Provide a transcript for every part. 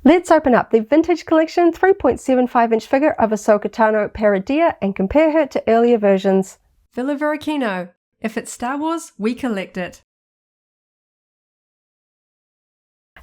Let's open up the Vintage Collection 3.75-inch figure of Ahsoka Tano Peridea and compare her to earlier versions. Varykino. If it's Star Wars, we collect it.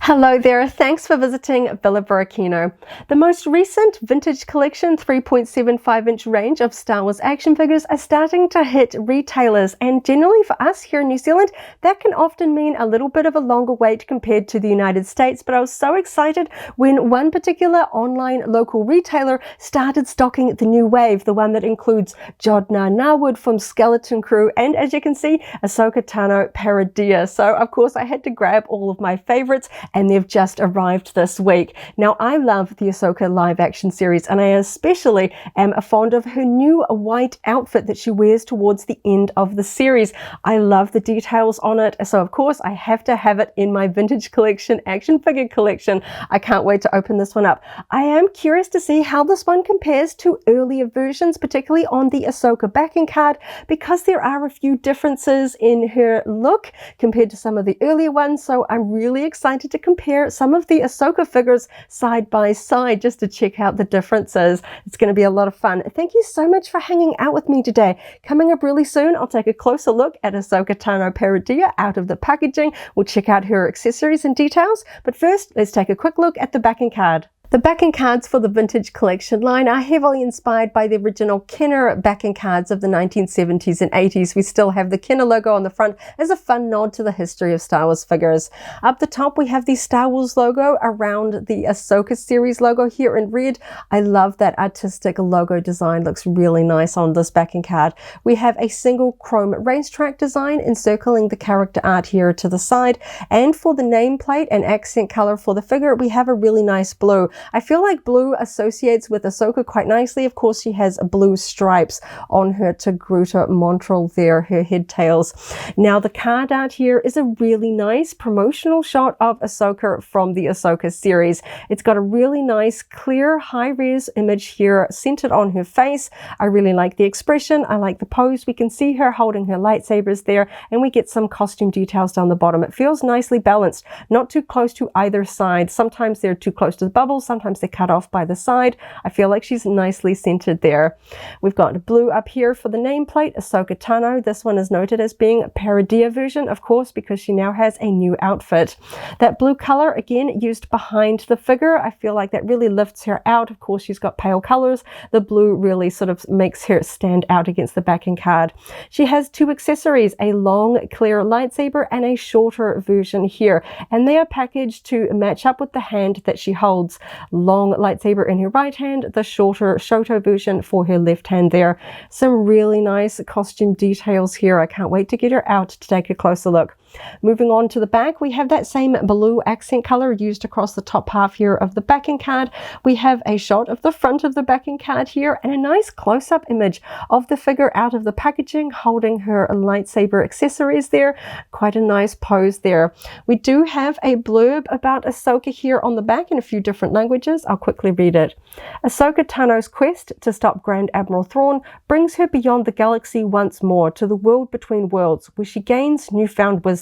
Hello there, thanks for visiting Varykino. The most recent Vintage Collection 3.75-inch range of Star Wars action figures are starting to hit retailers, and generally for us here in New Zealand, that can often mean a little bit of a longer wait compared to the United States, but I was so excited when one particular online local retailer started stocking the new wave, the one that includes Jodna Narwood from Skeleton Crew, and as you can see, Ahsoka Tano Peridea. So of course I had to grab all of my favorites, and they've just arrived this week. Now, I love the Ahsoka live action series, and I especially am fond of her new white outfit that she wears towards the end of the series. I love the details on it, so of course I have to have it in my Vintage Collection action figure collection. I can't wait to open this one up. I am curious to see how this one compares to earlier versions, particularly on the Ahsoka backing card, because there are a few differences in her look compared to some of the earlier ones, so I'm really excited to compare some of the Ahsoka figures side by side just to check out the differences. It's going to be a lot of fun. Thank you so much for hanging out with me today. Coming up really soon, I'll take a closer look at Ahsoka Tano Peridea out of the packaging. We'll check out her accessories and details, but first let's take a quick look at the backing card. The backing cards for the Vintage Collection line are heavily inspired by the original Kenner backing cards of the 1970s and 80s. We still have the Kenner logo on the front as a fun nod to the history of Star Wars figures. Up the top, we have the Star Wars logo around the Ahsoka series logo here in red. I love that artistic logo design. Looks really nice on this backing card. We have a single chrome racetrack design encircling the character art here to the side. And for the nameplate and accent color for the figure, we have a really nice blue. I feel like blue associates with Ahsoka quite nicely. Of course, she has blue stripes on her Togruta Montrol there, her head tails. Now, the card art here is a really nice promotional shot of Ahsoka from the Ahsoka series. It's got a really nice, clear, high-res image here centered on her face. I really like the expression. I like the pose. We can see her holding her lightsabers there, and we get some costume details down the bottom. It feels nicely balanced, not too close to either side. Sometimes they're too close to the bubbles. Sometimes they're cut off by the side. I feel like she's nicely centered there. We've got blue up here for the nameplate, Ahsoka Tano. This one is noted as being a Peridea version, of course, because she now has a new outfit. That blue color, again, used behind the figure. I feel like that really lifts her out. Of course, she's got pale colors. The blue really sort of makes her stand out against the backing card. She has two accessories, a long, clear lightsaber and a shorter version here, and they are packaged to match up with the hand that she holds. Long lightsaber in her right hand, the shorter SWTOR version for her left hand there. Some really nice costume details here. I can't wait to get her out to take a closer look. Moving on to the back, we have that same blue accent color used across the top half here of the backing card. We have a shot of the front of the backing card here and a nice close-up image of the figure out of the packaging holding her lightsaber accessories there. Quite a nice pose there. We do have a blurb about Ahsoka here on the back in a few different languages. I'll quickly read it. Ahsoka Tano's quest to stop Grand Admiral Thrawn brings her beyond the galaxy once more to the world between worlds, where she gains newfound wisdom.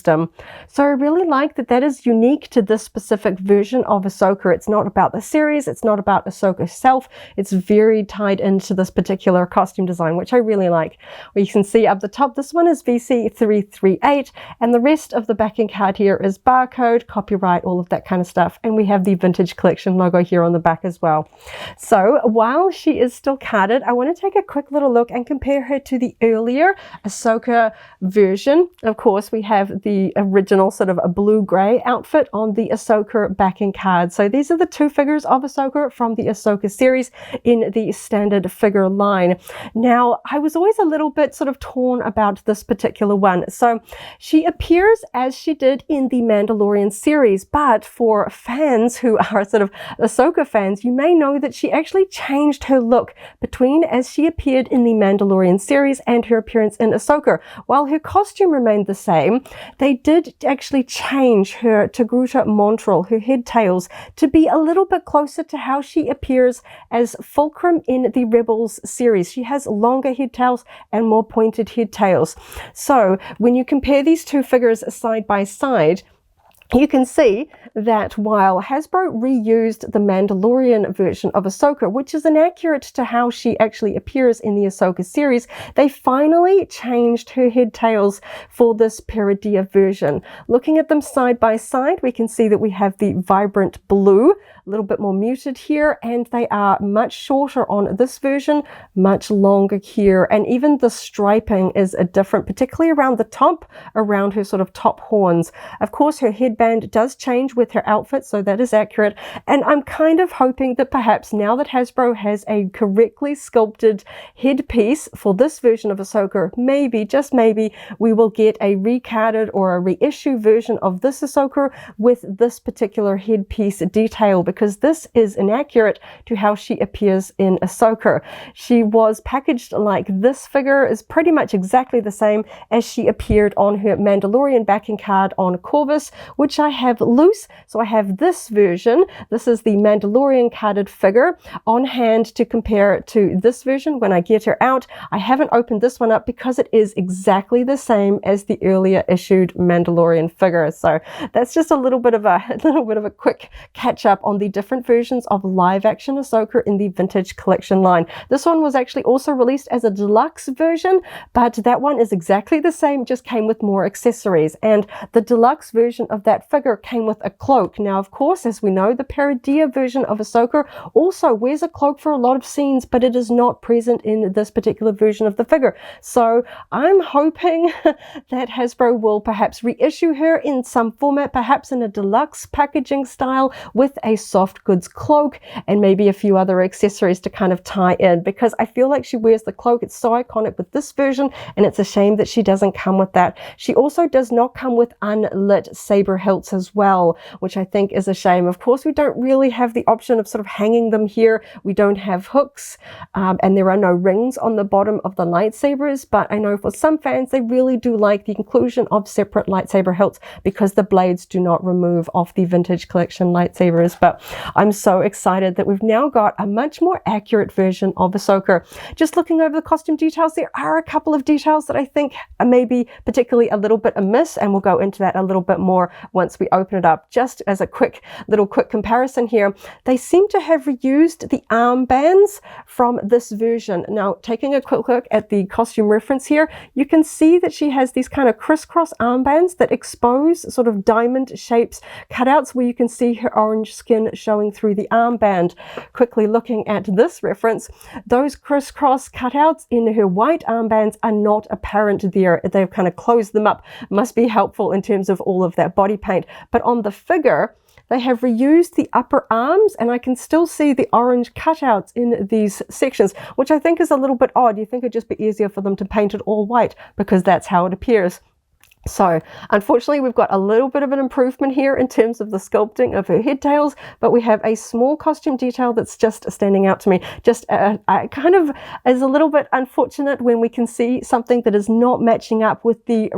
So I really like that that is unique to this specific version of Ahsoka. It's not about the series, it's not about Ahsoka herself, it's very tied into this particular costume design, which I really like. Well, you can see up the top, this one is VC338, and the rest of the backing card here is barcode, copyright, all of that kind of stuff, and we have the Vintage Collection logo here on the back as well. So while she is still carded, I want to take a quick little look and compare her to the earlier Ahsoka version. Of course, we have the original sort of a blue-gray outfit on the Ahsoka backing card. So these are the two figures of Ahsoka from the Ahsoka series in the standard figure line. Now, I was always a little bit sort of torn about this particular one. So she appears as she did in the Mandalorian series, but for fans who are sort of Ahsoka fans, you may know that she actually changed her look between as she appeared in the Mandalorian series and her appearance in Ahsoka. While her costume remained the same, they did actually change her Togruta Montrol, her head tails, to be a little bit closer to how she appears as Fulcrum in the Rebels series. She has longer head tails and more pointed head tails. So when you compare these two figures side by side, you can see that while Hasbro reused the Mandalorian version of Ahsoka, which is inaccurate to how she actually appears in the Ahsoka series, they finally changed her head tails for this Peridea version. Looking at them side by side, we can see that we have the vibrant blue, a little bit more muted here, and they are much shorter on this version, much longer here, and even the striping is different, particularly around the top, around her sort of top horns. Of course, her headband does change with her outfit, so that is accurate, and I'm kind of hoping that perhaps now that Hasbro has a correctly sculpted headpiece for this version of Ahsoka, maybe, just maybe, we will get a recarded or a reissue version of this Ahsoka with this particular headpiece detail, because this is inaccurate to how she appears in Ahsoka. She was packaged like this figure is pretty much exactly the same as she appeared on her Mandalorian backing card on Corvus, which I have loose. So I have this version. This is the Mandalorian carded figure on hand to compare to this version when I get her out. I haven't opened this one up because it is exactly the same as the earlier issued Mandalorian figure. So that's just a little bit of a quick catch up on the different versions of live action Ahsoka in the vintage collection line. This one was actually also released as a deluxe version, but that one is exactly the same, just came with more accessories. And the deluxe version of that figure came with a cloak. Now, of course, as we know, the Peridea version of Ahsoka also wears a cloak for a lot of scenes, but it is not present in this particular version of the figure. So I'm hoping that Hasbro will perhaps reissue her in some format, perhaps in a deluxe packaging style with a soft goods cloak and maybe a few other accessories to kind of tie in, because I feel like she wears the cloak. It's so iconic with this version, and it's a shame that she doesn't come with that. She also does not come with unlit saber hilts as well, which I think is a shame. Of course, we don't really have the option of sort of hanging them here. We don't have hooks, and there are no rings on the bottom of the lightsabers, but I know for some fans, they really do like the inclusion of separate lightsaber hilts because the blades do not remove off the vintage collection lightsabers. But I'm so excited that we've now got a much more accurate version of Ahsoka. Just looking over the costume details, there are a couple of details that I think are maybe particularly a little bit amiss, and we'll go into that a little bit more once we open it up. Just as a quick comparison here, they seem to have reused the armbands from this version. Now, taking a quick look at the costume reference here, you can see that she has these kind of crisscross armbands that expose sort of diamond shapes cutouts where you can see her orange skin showing through the armband. Quickly looking at this reference, those crisscross cutouts in her white armbands are not apparent there. They've kind of closed them up. Must be helpful in terms of all of that body paint. But on the figure, they have reused the upper arms, and I can still see the orange cutouts in these sections, which I think is a little bit odd. You think it'd just be easier for them to paint it all white because that's how it appears. So unfortunately, we've got a little bit of an improvement here in terms of the sculpting of her head tails, but we have a small costume detail that's just standing out to me. Just kind of is a little bit unfortunate when we can see something that is not matching up with the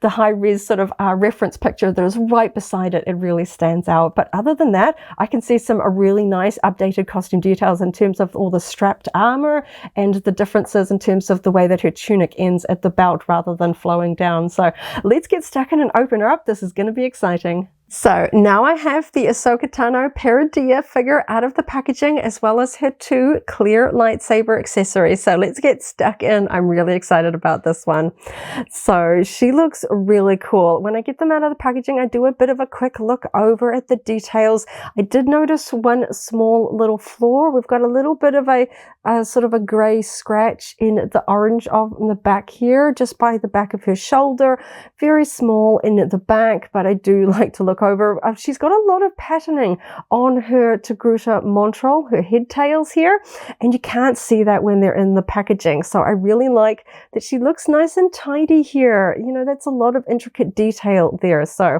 high-res sort of reference picture that is right beside it. It really stands out. But other than that, I can see some really nice updated costume details in terms of all the strapped armor and the differences in terms of the way that her tunic ends at the belt rather than flowing down. So let's get stuck in and open her up. This is going to be exciting. So now I have the Ahsoka Tano Peridea figure out of the packaging, as well as her two clear lightsaber accessories. So let's get stuck in. I'm really excited about this one. So she looks really cool. When I get them out of the packaging, I do a bit of a quick look over at the details. I did notice one small little flaw. We've got a little bit of a sort of a gray scratch in the orange on the back here, just by the back of her shoulder. Very small in the back, but I do like to look over. She's got a lot of patterning on her Togruta Montrol, her head tails here, and you can't see that when they're in the packaging. So I really like that she looks nice and tidy here. You know, that's a lot of intricate detail there. So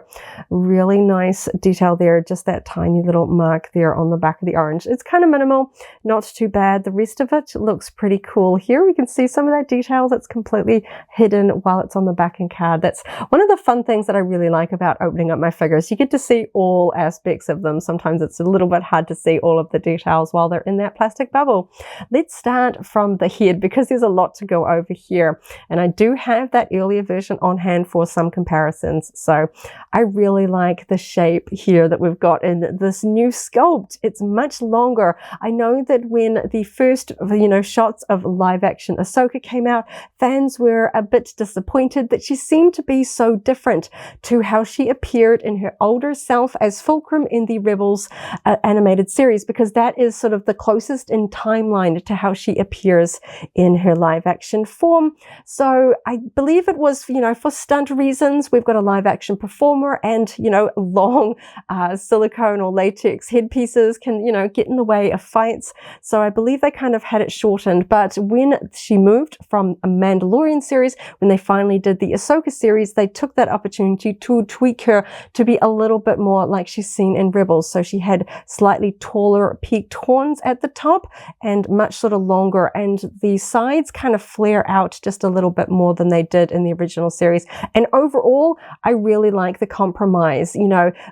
really nice detail there. Just that tiny little mark there on the back of the orange. It's kind of minimal, not too bad. The rest of it looks pretty cool. Here we can see some of that detail that's completely hidden while it's on the backing card. That's one of the fun things that I really like about opening up my figures. You get to see all aspects of them. Sometimes it's a little bit hard to see all of the details while they're in that plastic bubble. Let's start from the head because there's a lot to go over here. And I do have that earlier version on hand for some comparisons. So I really like the shape here that we've got in this new sculpt. It's much longer. I know that when the first, shots of live action Ahsoka came out, fans were a bit disappointed that she seemed to be so different to how she appeared in her older self as Fulcrum in the Rebels animated series, because that is sort of the closest in timeline to how she appears in her live action form. So I believe it was, for stunt reasons, we've got a live action performer and, long silicone or latex headpieces can, get in the way of fights. So I believe they kind of had it shortened. But when she moved from a Mandalorian series, when they finally did the Ahsoka series, they took that opportunity to tweak her to be a little bit more like she's seen in Rebels. So she had slightly taller peaked horns at the top and much sort of longer, and the sides kind of flare out just a little bit more than they did in the original series. And overall, I really like the compromise.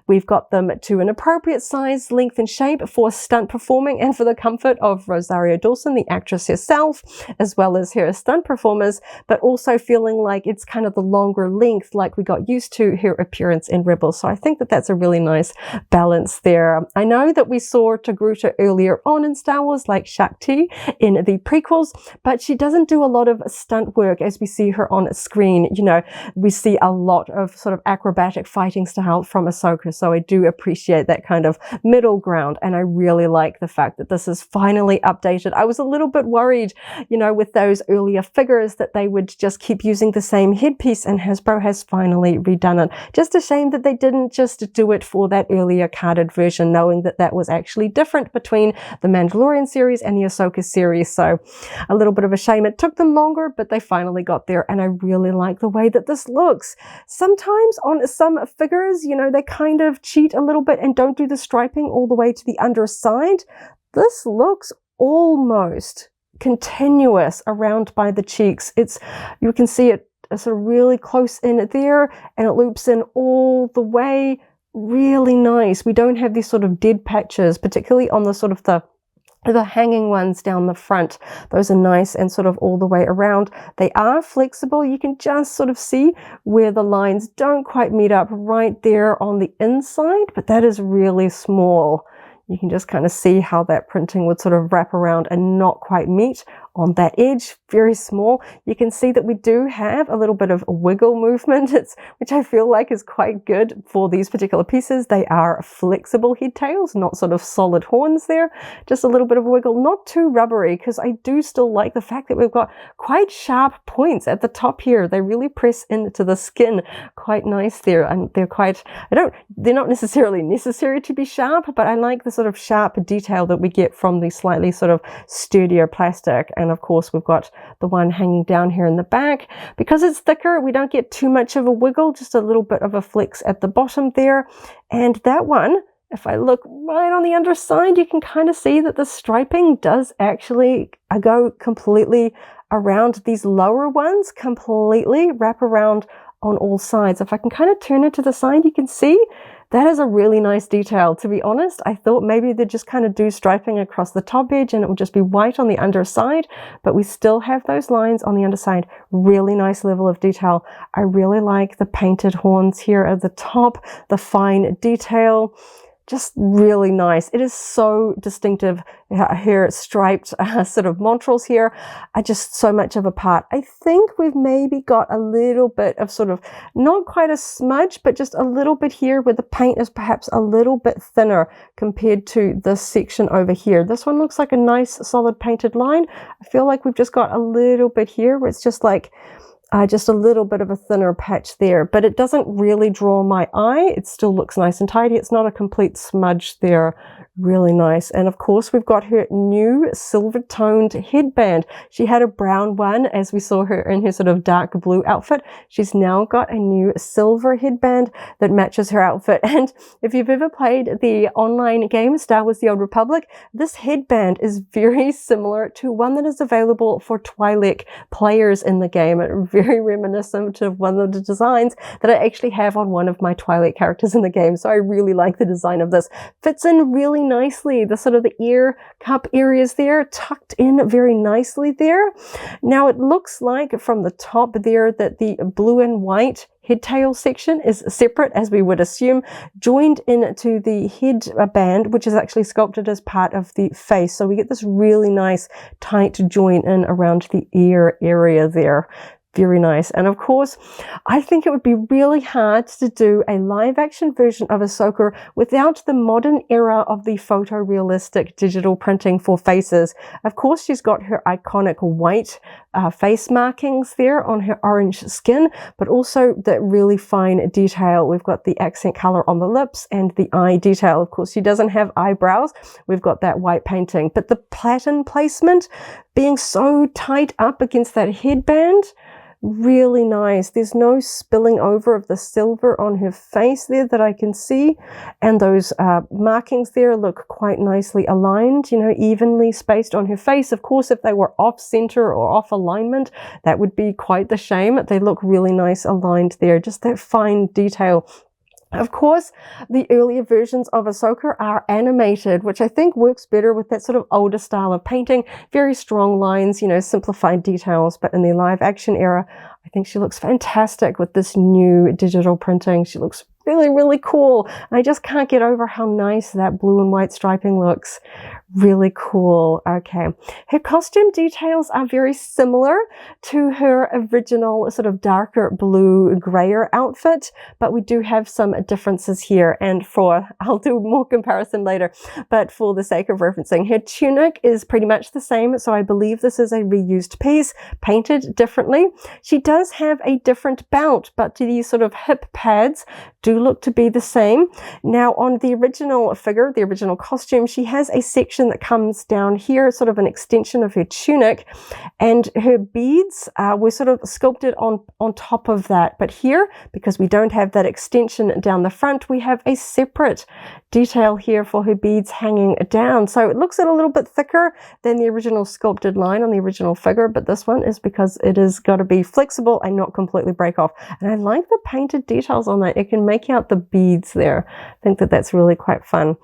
We've got them to an appropriate size, length and shape for stunt performing and for the comfort of Rosario Dawson, the actress herself, as well as her stunt performers, but also feeling like it's kind of the longer length like we got used to her appearance in Rebels. So I think that that's a really nice balance there. I know that we saw Togruta earlier on in Star Wars, like Shakti in the prequels, but she doesn't do a lot of stunt work as we see her on screen. We see a lot of sort of acrobatic fighting style from Ahsoka. So I do appreciate that kind of middle ground. And I really like the fact that this is finally updated. I was a little bit worried, with those earlier figures that they would just keep using the same headpiece, and Hasbro has finally redone it. Just a shame that they didn't just do it for that earlier carded version, knowing that that was actually different between the Mandalorian series and the Ahsoka series. So a little bit of a shame. It took them longer, but they finally got there. And I really like the way that this looks. Sometimes on some figures, they kind of cheat a little bit and don't do the striping all the way to the underside. This looks almost continuous around by the cheeks. You can see it sort of really close in there, and it loops in all the way. Really nice. We don't have these sort of dead patches, particularly on the sort of the hanging ones down the front. Those are nice and sort of all the way around. They are flexible. You can just sort of see where the lines don't quite meet up right there on the inside, but that is really small. You can just kind of see how that printing would sort of wrap around and not quite meet on that edge. Very small. You can see that we do have a little bit of wiggle movement, which I feel like is quite good for these particular pieces. They are flexible head tails, not sort of solid horns there. Just a little bit of wiggle, not too rubbery, because I do still like the fact that we've got quite sharp points at the top here. They really press into the skin quite nice there, and they're not necessarily necessary to be sharp, but I like the sort of sharp detail that we get from the slightly sort of sturdier plastic. And of course, we've got the one hanging down here in the back. Because it's thicker, we don't get too much of a wiggle, just a little bit of a flex at the bottom there. And that one, if I look right on the underside, you can kind of see that the striping does actually go completely around these lower ones, completely wrap around on all sides. If I can kind of turn it to the side, you can see that is a really nice detail. To be honest, I thought maybe they'd just kind of do striping across the top edge and it would just be white on the underside, but we still have those lines on the underside. Really nice level of detail. I really like the painted horns here at the top, the fine detail. Just really nice. It is so distinctive. Her striped sort of montrals here are just so much of a part. I think we've maybe got a little bit of sort of, not quite a smudge, but just a little bit here where the paint is perhaps a little bit thinner compared to this section over here. This one looks like a nice solid painted line. I feel like we've just got a little bit here where it's just like, just a little bit of a thinner patch there, but it doesn't really draw my eye. It still looks nice and tidy. It's not a complete smudge there. Really nice. And of course, we've got her new silver toned headband. She had a brown one as we saw her in her sort of dark blue outfit. She's now got a new silver headband that matches her outfit. And if you've ever played the online game Star Wars: The Old Republic, this headband is very similar to one that is available for Twi'lek players in the game. Very reminiscent of one of the designs that I actually have on one of my Twi'lek characters in the game. So I really like the design of this. Fits in really nicely. The sort of the ear cup areas there tucked in very nicely there. Now it looks like from the top there that the blue and white head tail section is separate, as we would assume, joined into the headband, which is actually sculpted as part of the face. So we get this really nice tight joint in around the ear area there. Very nice. And of course, I think it would be really hard to do a live action version of Ahsoka without the modern era of the photorealistic digital printing for faces. Of course, she's got her iconic white face markings there on her orange skin, but also the really fine detail. We've got the accent color on the lips and the eye detail. Of course, she doesn't have eyebrows. We've got that white painting, but the platen placement being so tight up against that headband, really nice. There's no spilling over of the silver on her face there that I can see, and those markings there look quite nicely aligned, you know, evenly spaced on her face. Of course, if they were off center or off alignment, that would be quite the shame. They look really nice aligned there, just that fine detail. Of course, the earlier versions of Ahsoka are animated, which I think works better with that sort of older style of painting. Very strong lines, you know, simplified details. But in the live action era, I think she looks fantastic with this new digital printing. She looks really, really cool. And I just can't get over how nice that blue and white striping looks. Really cool. Okay. Her costume details are very similar to her original sort of darker blue grayer outfit, but we do have some differences here. And I'll do more comparison later, but for the sake of referencing, her tunic is pretty much the same. So I believe this is a reused piece, painted differently. She does have a different belt, but these sort of hip pads do look to be the same. Now on the original figure, the original costume, she has a section that comes down here, sort of an extension of her tunic, and her beads were sort of sculpted on top of that. But here, because we don't have that extension down the front, we have a separate detail here for her beads hanging down. So it looks a little bit thicker than the original sculpted line on the original figure, but this one is because it has got to be flexible and not completely break off. And I like the painted details on that. It can make out the beads there. I think that that's really quite fun.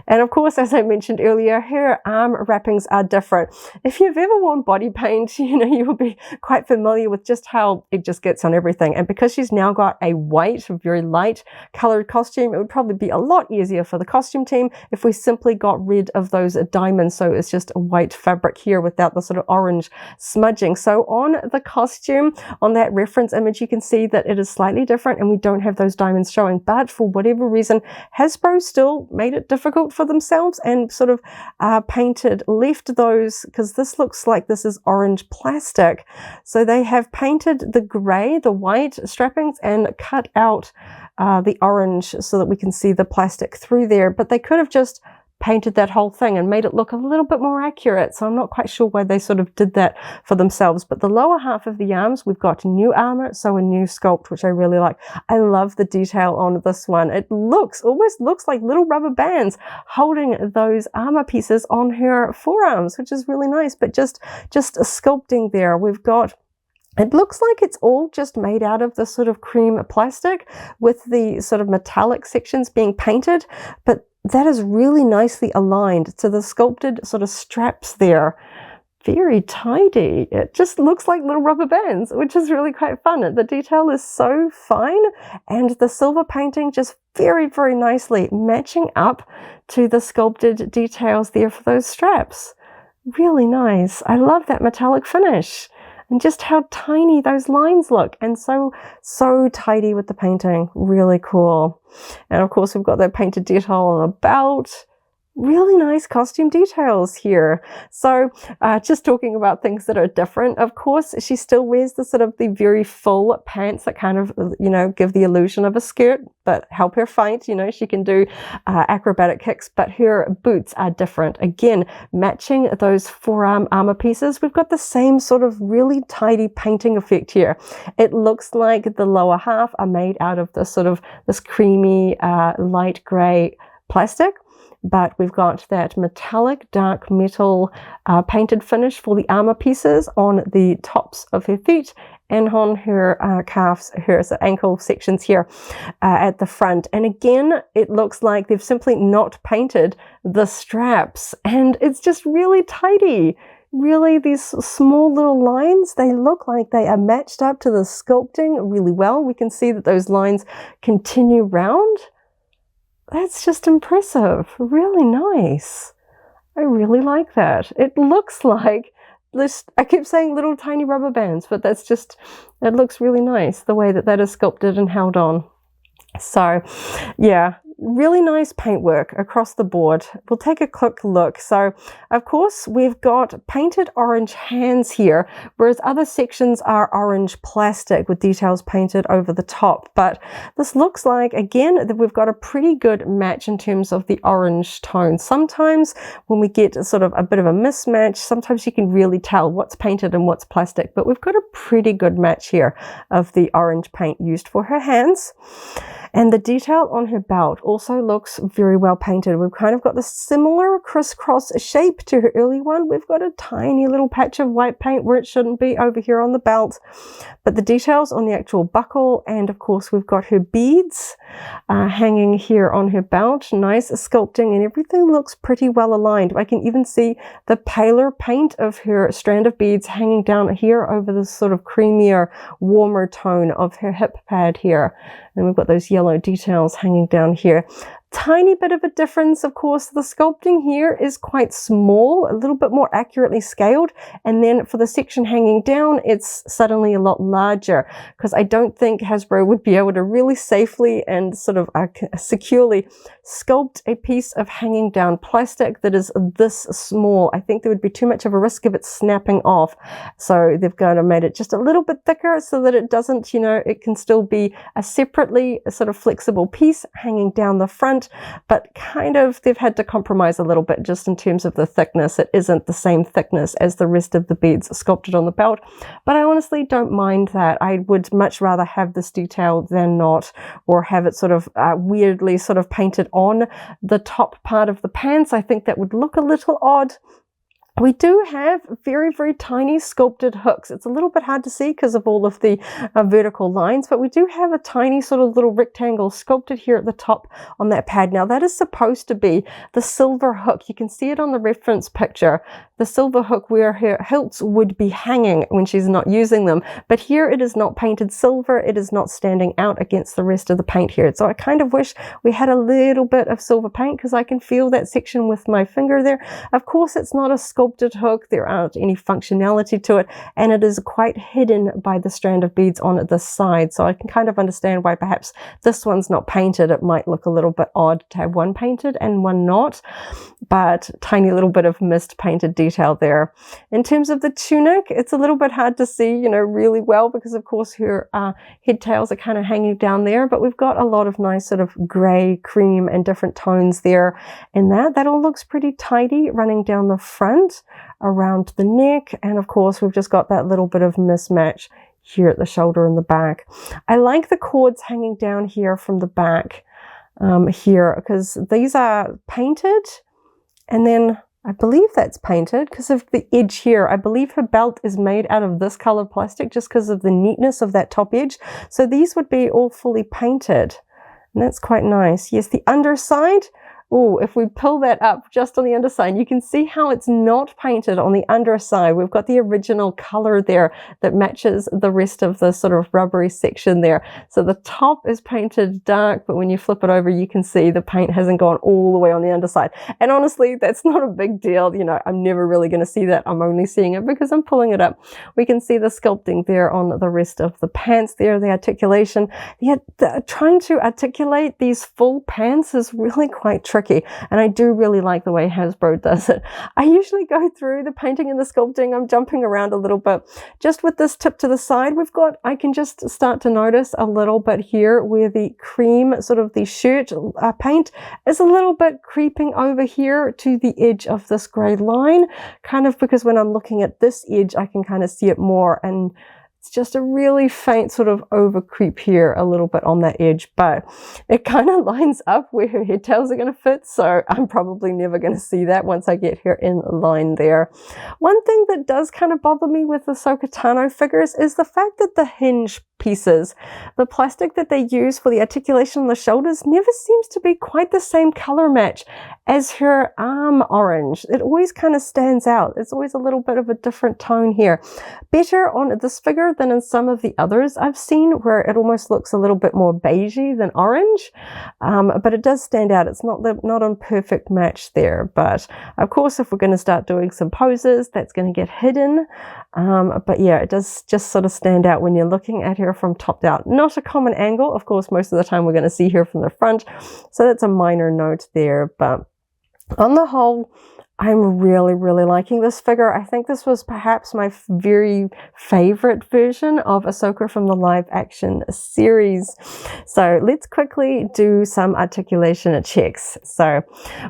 And of course, as I mentioned earlier, her arm wrappings are different. If you've ever worn body paint, you know, you will be quite familiar with just how it just gets on everything. And because she's now got a white, very light colored costume, it would probably be a lot easier for the costume team if we simply got rid of those diamonds. So it's just a white fabric here without the sort of orange smudging. So on the costume, on that reference image, you can see that it is slightly different and we don't have those diamonds showing. But for whatever reason, Hasbro still made it difficult for themselves and sort of left those, because this looks like this is orange plastic. So they have painted the gray, the white strappings, and cut out the orange so that we can see the plastic through there. But they could have just painted that whole thing and made it look a little bit more accurate. So I'm not quite sure why they sort of did that for themselves. But the lower half of the arms, we've got new armor, so a new sculpt, which I really like. I love the detail on this one. It almost looks like little rubber bands holding those armor pieces on her forearms, which is really nice. But just sculpting there, we've got, it looks like it's all just made out of the sort of cream plastic with the sort of metallic sections being painted, but that is really nicely aligned to the sculpted sort of straps there. Very tidy. It just looks like little rubber bands, which is really quite fun. The detail is so fine, and the silver painting just very, very nicely matching up to the sculpted details there for those straps. Really nice. I love that metallic finish. And just how tiny those lines look, and so tidy with the painting. Really cool. And of course, we've got that painted detail on the belt. really nice costume details here. So just talking about things that are different, of course, she still wears the sort of the very full pants that kind of, you know, give the illusion of a skirt, but help her fight. You know, she can do acrobatic kicks, but her boots are different. Again, matching those forearm armor pieces, we've got the same sort of really tidy painting effect here. It looks like the lower half are made out of this sort of this creamy light gray plastic, but we've got that metallic dark metal painted finish for the armor pieces on the tops of her feet and on her calves, her ankle sections here at the front. And again, it looks like they've simply not painted the straps, and it's just really tidy. Really, these small little lines, they look like they are matched up to the sculpting really well. We can see that those lines continue round. That's just impressive. Really nice. I really like that. It looks like this, I keep saying little tiny rubber bands, but that's just, it looks really nice the way that that is sculpted and held on. So yeah, really nice paintwork across the board. We'll take a quick look. So of course we've got painted orange hands here, whereas other sections are orange plastic with details painted over the top. But this looks like, again, that we've got a pretty good match in terms of the orange tone. Sometimes when we get sort of a bit of a mismatch, sometimes you can really tell what's painted and what's plastic, but we've got a pretty good match here of the orange paint used for her hands. And the detail on her belt also looks very well painted. We've kind of got the similar crisscross shape to her early one. We've got a tiny little patch of white paint where it shouldn't be over here on the belt. But the details on the actual buckle, and of course we've got her beads hanging here on her belt. Nice sculpting, and everything looks pretty well aligned. I can even see the paler paint of her strand of beads hanging down here over this sort of creamier, warmer tone of her hip pad here. And we've got those yellow details hanging down here. Tiny bit of a difference, of course. The sculpting here is quite small, a little bit more accurately scaled, and then for the section hanging down, it's suddenly a lot larger, because I don't think Hasbro would be able to really safely and sort of securely sculpt a piece of hanging down plastic that is this small. I think there would be too much of a risk of it snapping off. So they've kind of made it just a little bit thicker so that it doesn't, you know, it can still be a separately sort of flexible piece hanging down the front, but kind of they've had to compromise a little bit just in terms of the thickness. It isn't the same thickness as the rest of the beads sculpted on the belt, but I honestly don't mind that. I would much rather have this detail than not, or have it sort of weirdly sort of painted on the top part of the pants. I think that would look a little odd. We do have very, very tiny sculpted hooks. It's a little bit hard to see because of all of the vertical lines, but we do have a tiny sort of little rectangle sculpted here at the top on that pad. Now that is supposed to be the silver hook. You can see it on the reference picture, the silver hook where her hilts would be hanging when she's not using them. But here it is not painted silver. It is not standing out against the rest of the paint here. So I kind of wish we had a little bit of silver paint, because I can feel that section with my finger there. Of course, it's not a sculpted hook. There aren't any functionality to it, and it is quite hidden by the strand of beads on this side. So I can kind of understand why perhaps this one's not painted. It might look a little bit odd to have one painted and one not, but tiny little bit of missed painted detail there. In terms of the tunic, it's a little bit hard to see, you know, really well, because of course her head tails are kind of hanging down there, but we've got a lot of nice sort of gray, cream, and different tones there in that all looks pretty tidy running down the front around the neck. And of course we've just got that little bit of mismatch here at the shoulder and the back. I like the cords hanging down here from the back here, because these are painted, and then I believe that's painted because of the edge here. I believe her belt is made out of this color plastic just because of the neatness of that top edge. So these would be all fully painted, and that's quite nice. Yes, the underside, oh, if we pull that up just on the underside, you can see how it's not painted on the underside. We've got the original color there that matches the rest of the sort of rubbery section there. So the top is painted dark, but when you flip it over, you can see the paint hasn't gone all the way on the underside. And honestly, that's not a big deal. You know, I'm never really going to see that. I'm only seeing it because I'm pulling it up. We can see the sculpting there on the rest of the pants there, the articulation. Yet trying to articulate these full pants is really quite tricky. tricky, and I do really like the way Hasbro does it. I usually go through the painting and the sculpting. I'm jumping around a little bit. Just with this tip to the side, I can just start to notice a little bit here where the cream, sort of the shirt paint, is a little bit creeping over here to the edge of this grey line, kind of because when I'm looking at this edge, I can kind of see it more, and it's just a really faint sort of over creep here a little bit on that edge, but it kind of lines up where her head tails are going to fit, so I'm probably never going to see that once I get her in line there. One thing that does kind of bother me with the Ahsoka Tano figures is the fact that the hinge pieces, the plastic that they use for the articulation on the shoulders, never seems to be quite the same color match as her arm orange. It always kind of stands out. It's always a little bit of a different tone here. Better on this figure than in some of the others I've seen, where it almost looks a little bit more beigey than orange, but it does stand out. It's not a perfect match there, but of course if we're going to start doing some poses, that's going to get hidden. But yeah, it does just sort of stand out when you're looking at her from top down. Not a common angle, of course. Most of the time we're going to see her from the front, so that's a minor note there, but on the whole, I'm really, really liking this figure. I think this was perhaps my very favorite version of Ahsoka from the live action series. So let's quickly do some articulation checks. So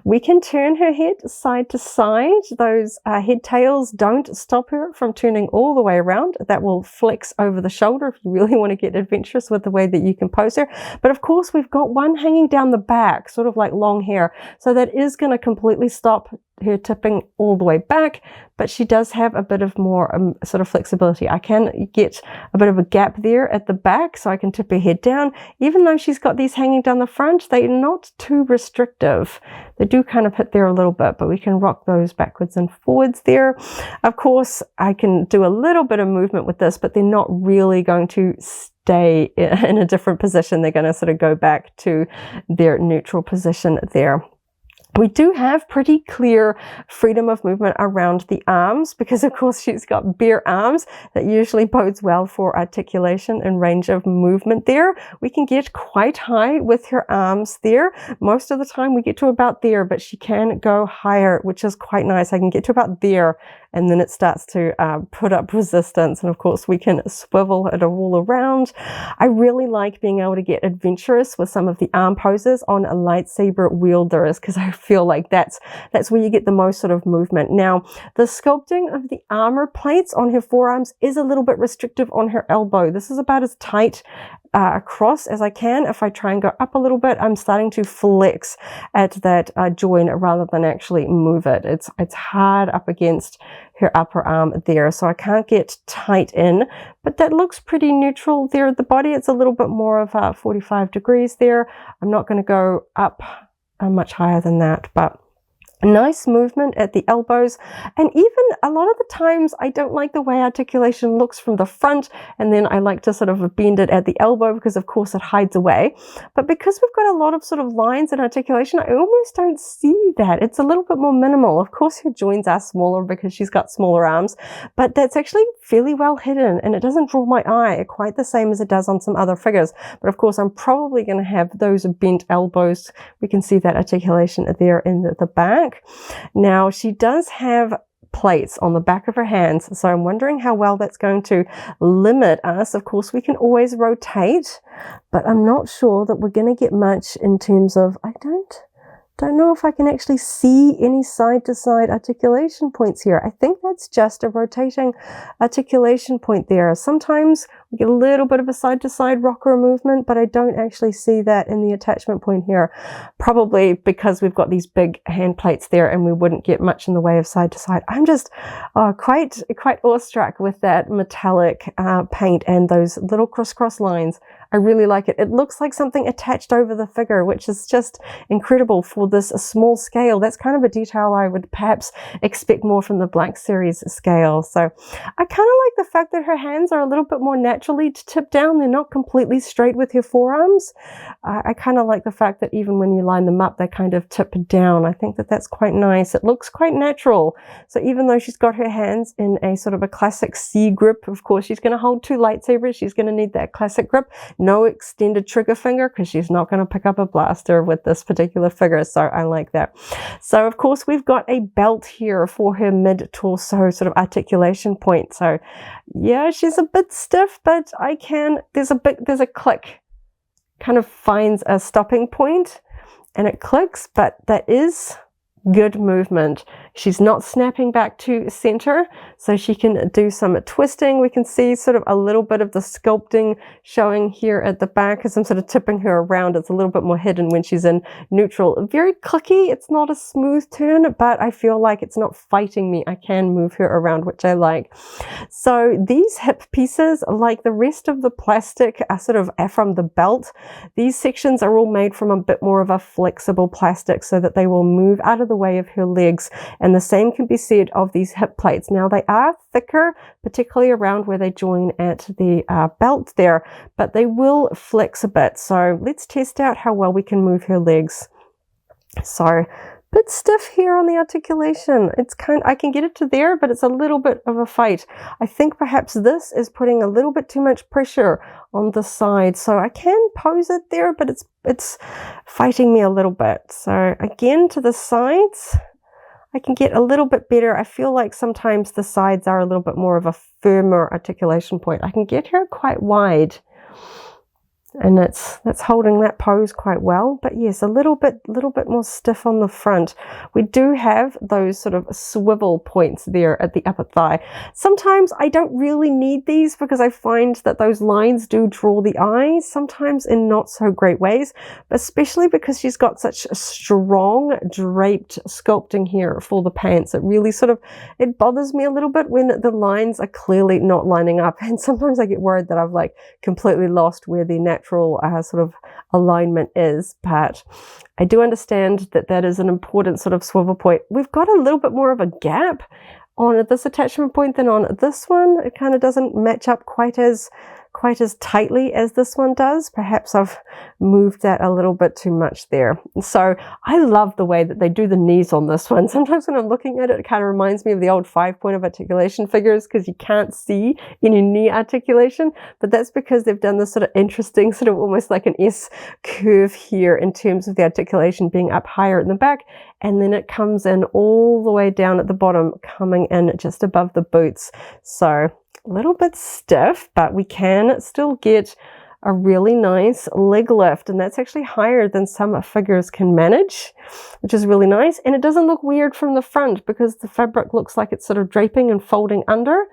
we can turn her head side to side. Those head tails don't stop her from turning all the way around. That will flex over the shoulder if you really want to get adventurous with the way that you can pose her. But of course, we've got one hanging down the back, sort of like long hair. So that is going to completely stop her tipping all the way back, but she does have a bit of more sort of flexibility. I can get a bit of a gap there at the back, so I can tip her head down. Even though she's got these hanging down the front, they're not too restrictive. They do kind of hit there a little bit, but we can rock those backwards and forwards there. Of course, I can do a little bit of movement with this, but they're not really going to stay in a different position. They're going to sort of go back to their neutral position there. We do have pretty clear freedom of movement around the arms because, of course, she's got bare arms. That usually bodes well for articulation and range of movement there. We can get quite high with her arms there. Most of the time we get to about there, but she can go higher, which is quite nice. I can get to about there, and then it starts to put up resistance. And of course, we can swivel it all around. I really like being able to get adventurous with some of the arm poses on a lightsaber wielders because I feel like that's where you get the most sort of movement. Now, the sculpting of the armor plates on her forearms is a little bit restrictive on her elbow. This is about as tight across as I can. If I try and go up a little bit, I'm starting to flex at that joint rather than actually move it. It's hard up against her upper arm there, so I can't get tight in, but that looks pretty neutral there at the body. It's a little bit more of 45 degrees there. I'm not going to go up much higher than that, but nice movement at the elbows. And even a lot of the times I don't like the way articulation looks from the front, and then I like to sort of bend it at the elbow because of course it hides away. But because we've got a lot of sort of lines and articulation, I almost don't see that. It's a little bit more minimal. Of course her joints are smaller because she's got smaller arms, but that's actually fairly well hidden and it doesn't draw my eye quite the same as it does on some other figures. But of course I'm probably going to have those bent elbows. We can see that articulation there in the back. Now she does have plates on the back of her hands, so I'm wondering how well that's going to limit us. Of course we can always rotate, but I'm not sure that we're going to get much in terms of, I don't know if I can actually see any side-to-side articulation points here. I think that's just a rotating articulation point there. Sometimes we get a little bit of a side-to-side rocker movement, but I don't actually see that in the attachment point here. Probably because we've got these big hand plates there and we wouldn't get much in the way of side-to-side. I'm just quite awestruck with that metallic paint and those little crisscross lines. I really like it. It looks like something attached over the figure, which is just incredible for this small scale. That's kind of a detail I would perhaps expect more from the Black Series scale. So I kind of like the fact that her hands are a little bit more natural naturally to tip down. They're not completely straight with her forearms. I kind of like the fact that even when you line them up, they kind of tip down. I think that that's quite nice. It looks quite natural. So even though she's got her hands in a sort of a classic C grip, of course, she's going to hold two lightsabers. She's going to need that classic grip. No extended trigger finger because she's not going to pick up a blaster with this particular figure. So I like that. So of course, we've got a belt here for her mid-torso sort of articulation point. So yeah, she's a bit stiff, but there's a click, kind of finds a stopping point and it clicks, but that is good movement. She's not snapping back to center, so she can do some twisting. We can see sort of a little bit of the sculpting showing here at the back as I'm sort of tipping her around. It's a little bit more hidden when she's in neutral. Very clicky. It's not a smooth turn, but I feel like it's not fighting me. I can move her around, which I like. So these hip pieces, like the rest of the plastic, are sort of from the belt. These sections are all made from a bit more of a flexible plastic so that they will move out of the way of her legs, and the same can be said of these hip plates. Now they are thicker, particularly around where they join at the belt there, but they will flex a bit. So let's test out how well we can move her legs. So bit stiff here on the articulation. I can get it to there, but it's a little bit of a fight. I think perhaps this is putting a little bit too much pressure on the side. So I can pose it there, but it's fighting me a little bit. So again, to the sides, I can get a little bit better. I feel like sometimes the sides are a little bit more of a firmer articulation point. I can get her quite wide. And that's holding that pose quite well. But yes, a little bit more stiff on the front. We do have those sort of swivel points there at the upper thigh. Sometimes I don't really need these because I find that those lines do draw the eye, sometimes in not so great ways, but especially because she's got such a strong draped sculpting here for the pants. It really it bothers me a little bit when the lines are clearly not lining up. And sometimes I get worried that I've like completely lost where the natural sort of alignment is, but I do understand that that is an important sort of swivel point. We've got a little bit more of a gap on this attachment point than on this one. It kind of doesn't match up quite as tightly as this one does. Perhaps I've moved that a little bit too much there. So I love the way that they do the knees on this one. Sometimes when I'm looking at it, it kind of reminds me of the old 5-point of articulation figures because you can't see any knee articulation, but that's because they've done this sort of interesting, sort of almost like an S curve here in terms of the articulation being up higher in the back, and then it comes in all the way down at the bottom, coming in just above the boots. So a little bit stiff, but we can still get a really nice leg lift, and that's actually higher than some figures can manage, which is really nice. And it doesn't look weird from the front because the fabric looks like it's sort of draping and folding under.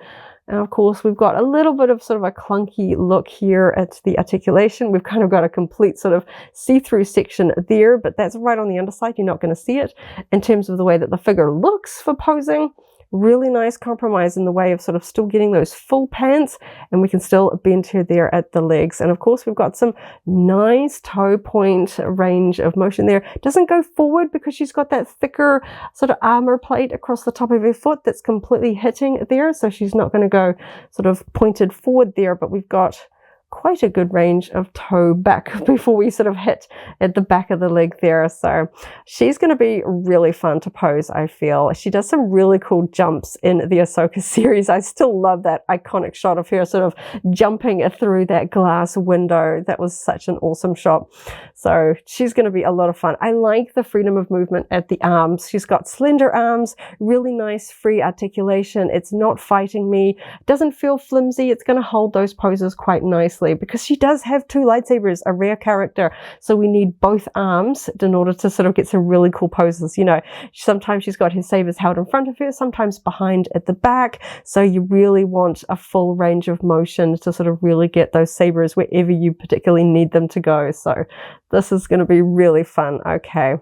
And of course, we've got a little bit of sort of a clunky look here at the articulation. We've kind of got a complete sort of see-through section there, but that's right on the underside. You're not going to see it. In terms of the way that the figure looks for posing, really nice compromise in the way of sort of still getting those full pants, and we can still bend her there at the legs. And of course, we've got some nice toe point range of motion there. Doesn't go forward because she's got that thicker sort of armor plate across the top of her foot that's completely hitting there. So she's not going to go sort of pointed forward there, but we've got quite a good range of toe back before we sort of hit at the back of the leg there. So she's going to be really fun to pose, I feel. She does some really cool jumps in the Ahsoka series. I still love that iconic shot of her sort of jumping through that glass window. That was such an awesome shot. So she's going to be a lot of fun. I like the freedom of movement at the arms. She's got slender arms, really nice free articulation. It's not fighting me. It doesn't feel flimsy. It's going to hold those poses quite nicely, because she does have two lightsabers, a rare character. So we need both arms in order to sort of get some really cool poses. You know, sometimes she's got her sabers held in front of her, sometimes behind at the back. So you really want a full range of motion to sort of really get those sabers wherever you particularly need them to go. So this is going to be really fun. Okay.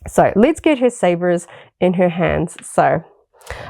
So let's get her sabers in her hands. So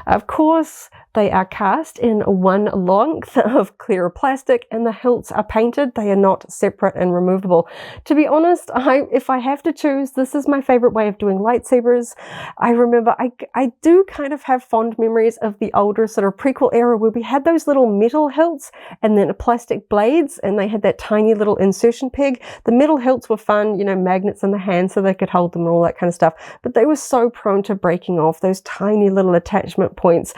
Of course, they are cast in one length of clear plastic and the hilts are painted. They are not separate and removable. To be honest, if I have to choose, this is my favorite way of doing lightsabers. I remember I do kind of have fond memories of the older sort of prequel era where we had those little metal hilts and then plastic blades, and they had that tiny little insertion peg. The metal hilts were fun, you know, magnets in the hand so they could hold them and all that kind of stuff, but they were so prone to breaking off, those tiny little attachment points.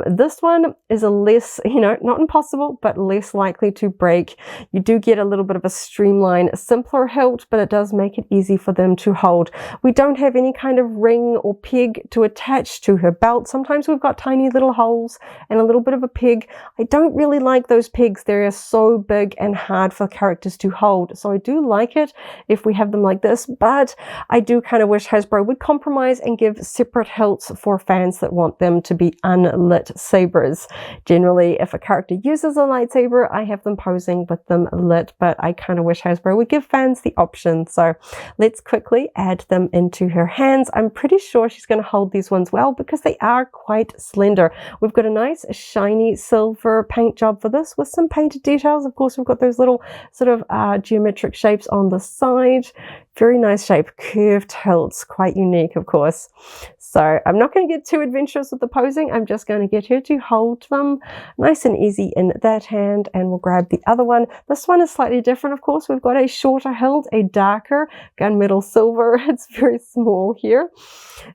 This one is a less, you know, not impossible, but less likely to break. You do get a little bit of a streamlined, simpler hilt, but it does make it easy for them to hold. We don't have any kind of ring or peg to attach to her belt. Sometimes we've got tiny little holes and a little bit of a peg. I don't really like those pegs. They're so big and hard for characters to hold. So I do like it if we have them like this, but I do kind of wish Hasbro would compromise and give separate hilts for fans that want them to be unlit sabers. Generally, if a character uses a lightsaber, I have them posing with them lit, but I kind of wish Hasbro would give fans the option. So let's quickly add them into her hands. I'm pretty sure she's going to hold these ones well because they are quite slender. We've got a nice shiny silver paint job for this with some painted details. Of course, we've got those little sort of geometric shapes on the side. Very nice shape, curved hilts, quite unique, of course. So I'm not going to get too adventurous with the posing. I'm just going to get her to hold them nice and easy in that hand, and we'll grab the other one. This one is slightly different, of course. We've got a shorter hilt, a darker gunmetal silver. It's very small here.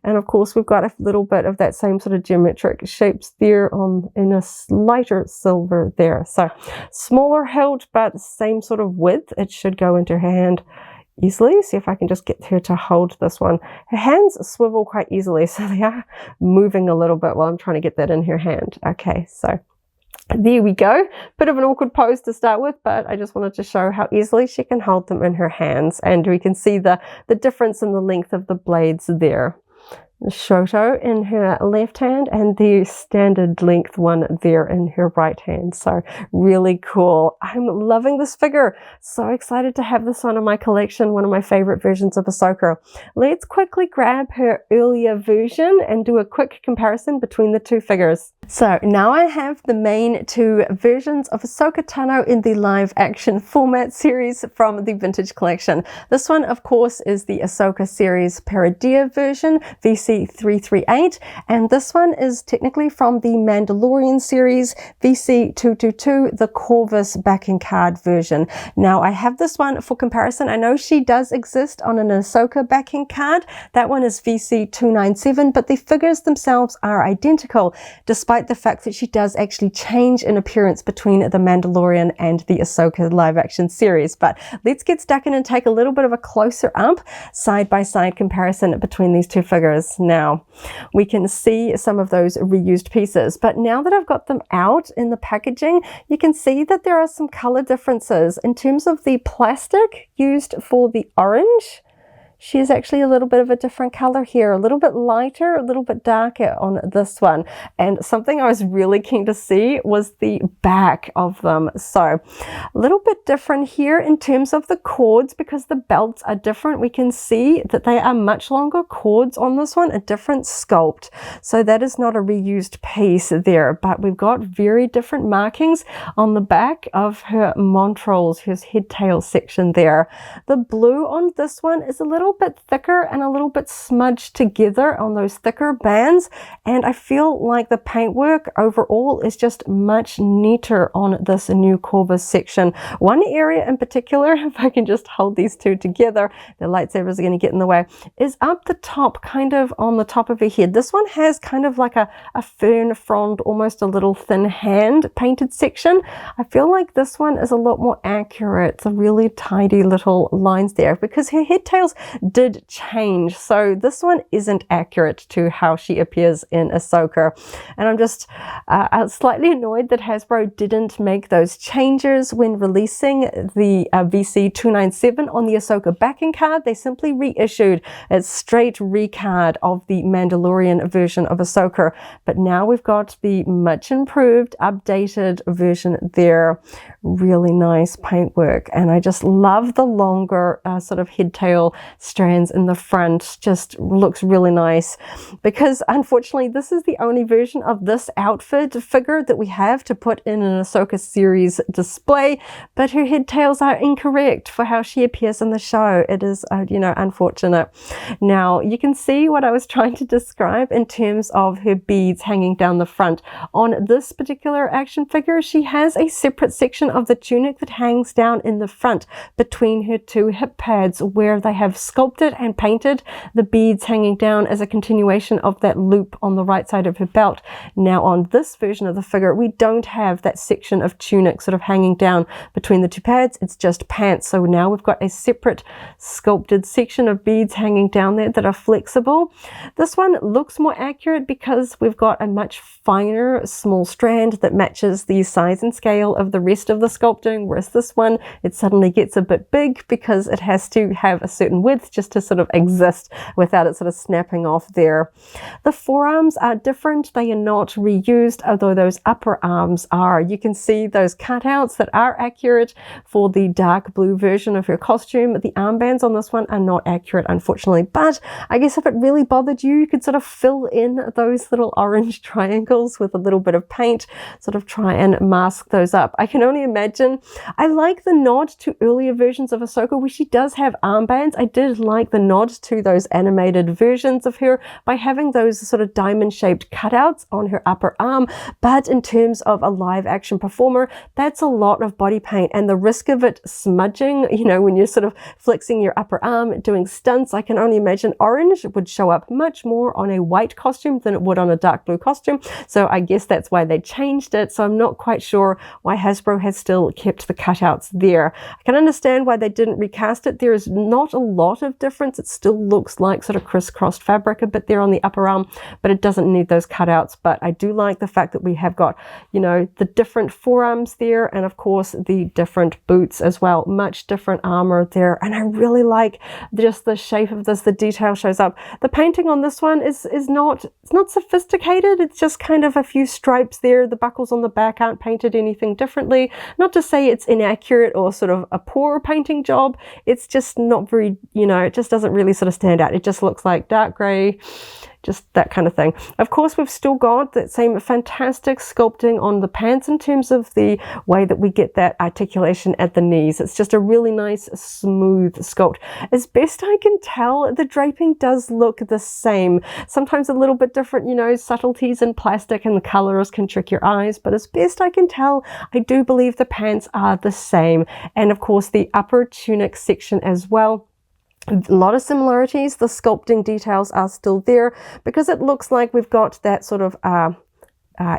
And of course, we've got a little bit of that same sort of geometric shapes there in a lighter silver there. So smaller hilt, but same sort of width. It should go into her hand easily. See if I can just get her to hold this one. Her hands swivel quite easily, so they are moving a little bit while I'm trying to get that in her hand. Okay, so there we go. Bit of an awkward pose to start with, but I just wanted to show how easily she can hold them in her hands, and we can see the difference in the length of the blades there. The Shoto in her left hand and the standard length one there in her right hand. So really cool. I'm loving this figure. So excited to have this one in my collection. One of my favorite versions of Ahsoka. Let's quickly grab her earlier version and do a quick comparison between the two figures. So now I have the main two versions of Ahsoka Tano in the live action format series from the vintage collection. This one, of course, is the Ahsoka series Peridea version, VC338, and this one is technically from the Mandalorian series, VC222, the Corvus backing card version. Now I have this one for comparison. I know she does exist on an Ahsoka backing card. That one is VC297, but the figures themselves are identical, despite the fact that she does actually change in appearance between the Mandalorian and the Ahsoka live action series. But let's get stuck in and take a little bit of a closer up side-by-side comparison between these two figures. Now we can see some of those reused pieces, but now that I've got them out in the packaging, you can see that there are some color differences in terms of the plastic used for the orange. She is actually a little bit of a different color here, a little bit lighter, a little bit darker on this one. And something I was really keen to see was the back of them. So a little bit different here in terms of the cords because the belts are different. We can see that they are much longer cords on this one, a different sculpt. So that is not a reused piece there, but we've got very different markings on the back of her montrals, her head tail section there. The blue on this one is a little bit thicker and a little bit smudged together on those thicker bands, and I feel like the paintwork overall is just much neater on this new Corvus section. One area in particular, if I can just hold these two together, the lightsabers are going to get in the way, is up the top, kind of on the top of her head. This one has kind of like a fern frond, almost a little thin hand painted section. I feel like this one is a lot more accurate. It's a really tidy little lines there because her head tails did change, so this one isn't accurate to how she appears in Ahsoka, and I'm just slightly annoyed that Hasbro didn't make those changes when releasing the VC297 on the Ahsoka backing card. They simply reissued a straight recard of the Mandalorian version of Ahsoka, but now we've got the much improved, updated version there. Really nice paintwork, and I just love the longer sort of head tail strands in the front. Just looks really nice, because unfortunately this is the only version of this outfit figure that we have to put in an Ahsoka series display, but her head tails are incorrect for how she appears in the show. It is, you know, unfortunate. Now you can see what I was trying to describe in terms of her beads hanging down the front. On this particular action figure, she has a separate section of the tunic that hangs down in the front between her two hip pads, where they have sculpted and painted the beads hanging down as a continuation of that loop on the right side of her belt. Now on this version of the figure, we don't have that section of tunic sort of hanging down between the two pads. It's just pants. So now we've got a separate sculpted section of beads hanging down there that are flexible. This one looks more accurate because we've got a much finer small strand that matches the size and scale of the rest of the sculpting, whereas this one, it suddenly gets a bit big because it has to have a certain width just to sort of exist without it sort of snapping off there. The forearms are different. They are not reused, although those upper arms are. You can see those cutouts that are accurate for the dark blue version of her costume. The armbands on this one are not accurate, unfortunately, but I guess if it really bothered you, you could sort of fill in those little orange triangles with a little bit of paint, sort of try and mask those up. I can only imagine. I like the nod to earlier versions of Ahsoka where she does have armbands. I did like the nod to those animated versions of her by having those sort of diamond shaped cutouts on her upper arm, but in terms of a live action performer, that's a lot of body paint, and the risk of it smudging, you know, when you're sort of flexing your upper arm doing stunts, I can only imagine orange would show up much more on a white costume than it would on a dark blue costume. So I guess that's why they changed it. So I'm not quite sure why Hasbro has still kept the cutouts there. I can understand why they didn't recast it. There is not a lot of difference. It still looks like sort of crisscrossed fabric a bit there on the upper arm, but it doesn't need those cutouts. But I do like the fact that we have got, you know, the different forearms there, and of course the different boots as well. Much different armor there, and I really like just the shape of this. The detail shows up. The painting on this one is not, it's not sophisticated. It's just kind of a few stripes there. The buckles on the back aren't painted anything differently. Not to say it's inaccurate or sort of a poor painting job. It's just not very, you know, it just doesn't really sort of stand out. It just looks like dark gray, just that kind of thing. Of course, we've still got that same fantastic sculpting on the pants in terms of the way that we get that articulation at the knees. It's just a really nice, smooth sculpt. As best I can tell, the draping does look the same. Sometimes a little bit different, you know, subtleties in plastic and the colors can trick your eyes, but as best I can tell, I do believe the pants are the same. And of course, the upper tunic section as well. A lot of similarities. The sculpting details are still there because it looks like we've got that sort of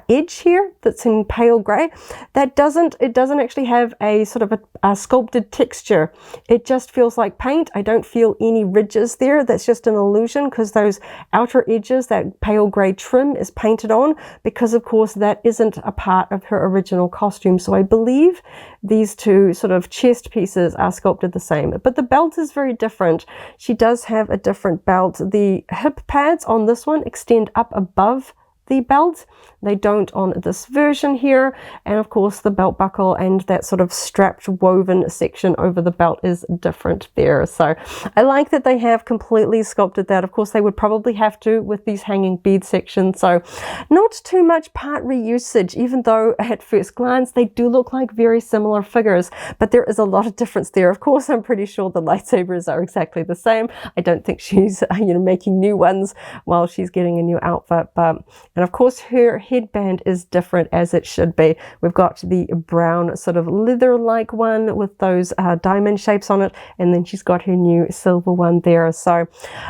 edge here that's in pale gray. It doesn't actually have a sort of a sculpted texture. It just feels like paint. I don't feel any ridges there. That's just an illusion because those outer edges, that pale gray trim is painted on, because of course that isn't a part of her original costume. So I believe these two sort of chest pieces are sculpted the same, but the belt is very different. She does have a different belt. The hip pads on this one extend up above the belt. They don't on this version here, and of course the belt buckle and that sort of strapped woven section over the belt is different there. So I like that they have completely sculpted that. Of course they would probably have to with these hanging bead sections, so not too much part reusage, even though at first glance they do look like very similar figures, but there is a lot of difference there. Of course I'm pretty sure the lightsabers are exactly the same. I don't think she's making new ones while she's getting a new outfit, but and of course her headband is different, as it should be. We've got the brown sort of leather-like one with those diamond shapes on it, and then she's got her new silver one there. So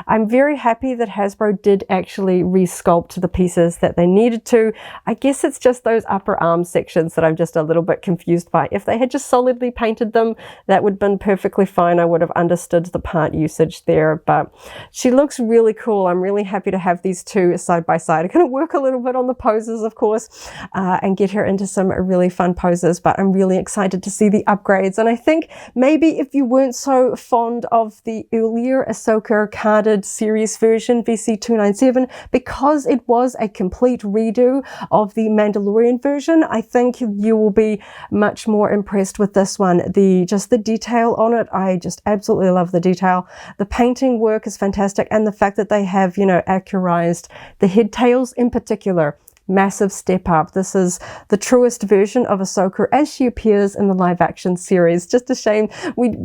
I'm very happy that Hasbro did actually resculpt the pieces that they needed to. I guess it's just those upper arm sections that I'm just a little bit confused by. If they had just solidly painted them, that would have been perfectly fine. I would have understood the part usage there, but she looks really cool. I'm really happy to have these two side by side. I'm going to work work a little bit on the poses, of course, and get her into some really fun poses. But I'm really excited to see the upgrades. And I think maybe if you weren't so fond of the earlier Ahsoka carded series version, VC297, because it was a complete redo of the Mandalorian version, I think you will be much more impressed with this one. Just the detail on it, I just absolutely love the detail. The painting work is fantastic, and the fact that they have, accurized the head tails in particular. Massive step up. This is the truest version of Ahsoka as she appears in the live action series. Just a shame.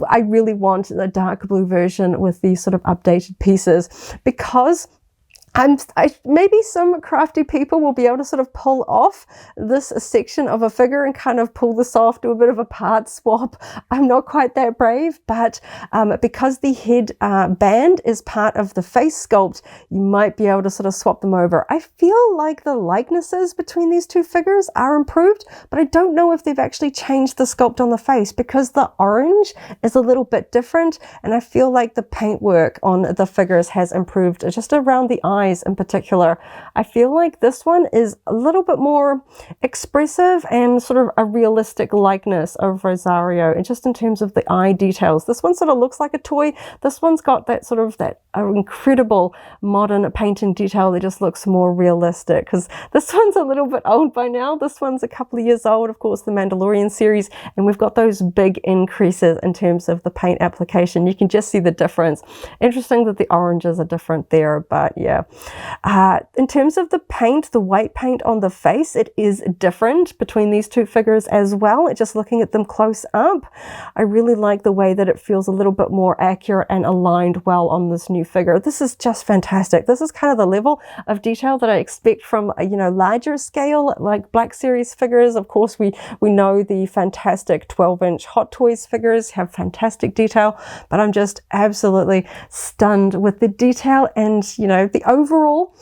I really want the dark blue version with these sort of updated pieces, because maybe some crafty people will be able to sort of pull off this section of a figure and kind of pull this off, do a bit of a part swap. I'm not quite that brave, but because the head band is part of the face sculpt, you might be able to sort of swap them over. I feel like the likenesses between these two figures are improved, but I don't know if they've actually changed the sculpt on the face, because the orange is a little bit different, and I feel like the paintwork on the figures has improved just around the eyes in particular. I feel like this one is a little bit more expressive and sort of a realistic likeness of Rosario, and just in terms of the eye details. This one sort of looks like a toy. This one's got that sort of incredible modern painting detail that just looks more realistic, because this one's a little bit old by now. This one's a couple of years old, of course, the Mandalorian series, and we've got those big increases in terms of the paint application. You can just see the difference. Interesting that the oranges are different there, but yeah. In terms of the paint, the white paint on the face, it is different between these two figures as well. Just looking at them close up, I really like the way that it feels a little bit more accurate and aligned well on this new figure. This is just fantastic. This is kind of the level of detail that I expect from larger scale, like Black Series figures. Of course, we know the fantastic 12-inch Hot Toys figures have fantastic detail, but I'm just absolutely stunned with the detail and the overall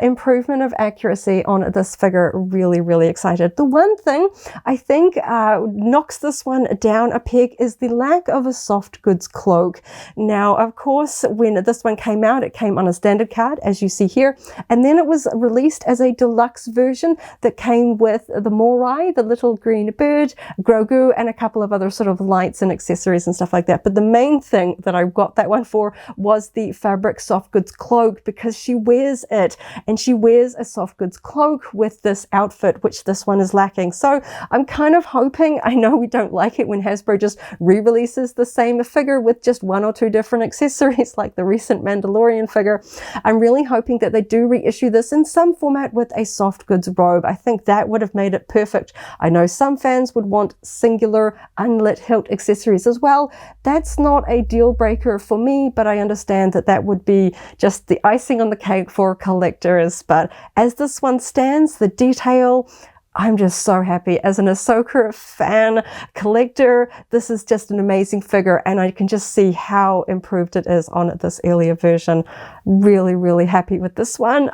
improvement of accuracy on this figure. Really, really excited. The one thing I think knocks this one down a peg is the lack of a soft goods cloak. Now, of course, when this one came out, it came on a standard card, as you see here, and then it was released as a deluxe version that came with the Morai, the little green bird, Grogu, and a couple of other sort of lights and accessories and stuff like that. But the main thing that I got that one for was the fabric soft goods cloak, because she wears it, and she wears a soft goods cloak with this outfit, which this one is lacking. So I'm kind of hoping, I know we don't like it when Hasbro just re-releases the same figure with just one or two different accessories like the recent Mandalorian figure. I'm really hoping that they do reissue this in some format with a soft goods robe. I think that would have made it perfect. I know some fans would want singular unlit hilt accessories as well. That's not a deal breaker for me, but I understand that that would be just the icing on the cake for collectors. But as this one stands, the detail, I'm just so happy. As an Ahsoka fan, collector, this is just an amazing figure, and I can just see how improved it is on this earlier version. Really, really happy with this one.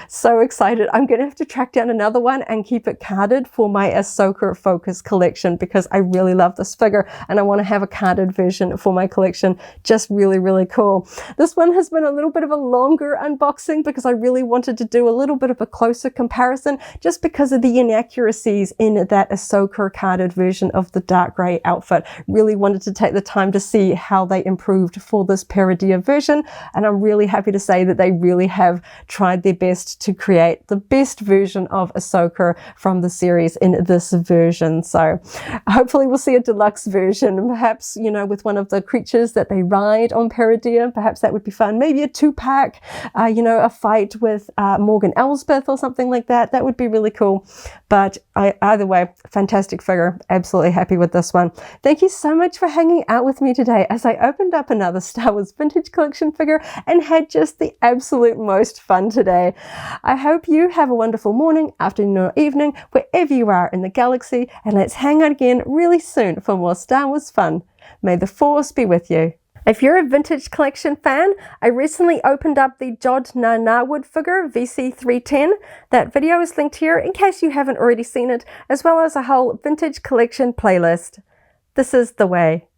So excited. I'm going to have to track down another one and keep it carded for my Ahsoka Focus collection, because I really love this figure and I want to have a carded version for my collection. Just really, really cool. This one has been a little bit of a longer unboxing because I really wanted to do a little bit of a closer comparison, just because of the inaccuracies in that Ahsoka carded version of the dark grey outfit. Really wanted to take the time to see how they improved for this Peridea version, and I'm really happy to say that they really have tried their best to create the best version of Ahsoka from the series in this version. So hopefully we'll see a deluxe version, perhaps, with one of the creatures that they ride on Peridea. Perhaps that would be fun. Maybe a 2-pack, a fight with Morgan Elsbeth or something like that. That would be really cool. But either way, fantastic figure. Absolutely happy with this one. Thank you so much for hanging out with me today as I opened up another Star Wars vintage collection figure and had just the absolute most fun today. I hope you have a wonderful morning, afternoon, or evening, wherever you are in the galaxy, and let's hang out again really soon for more Star Wars fun. May the Force be with you. If you're a vintage collection fan, I recently opened up the Jod Narwood figure VC338. That video is linked here in case you haven't already seen it, as well as a whole vintage collection playlist. This is the way.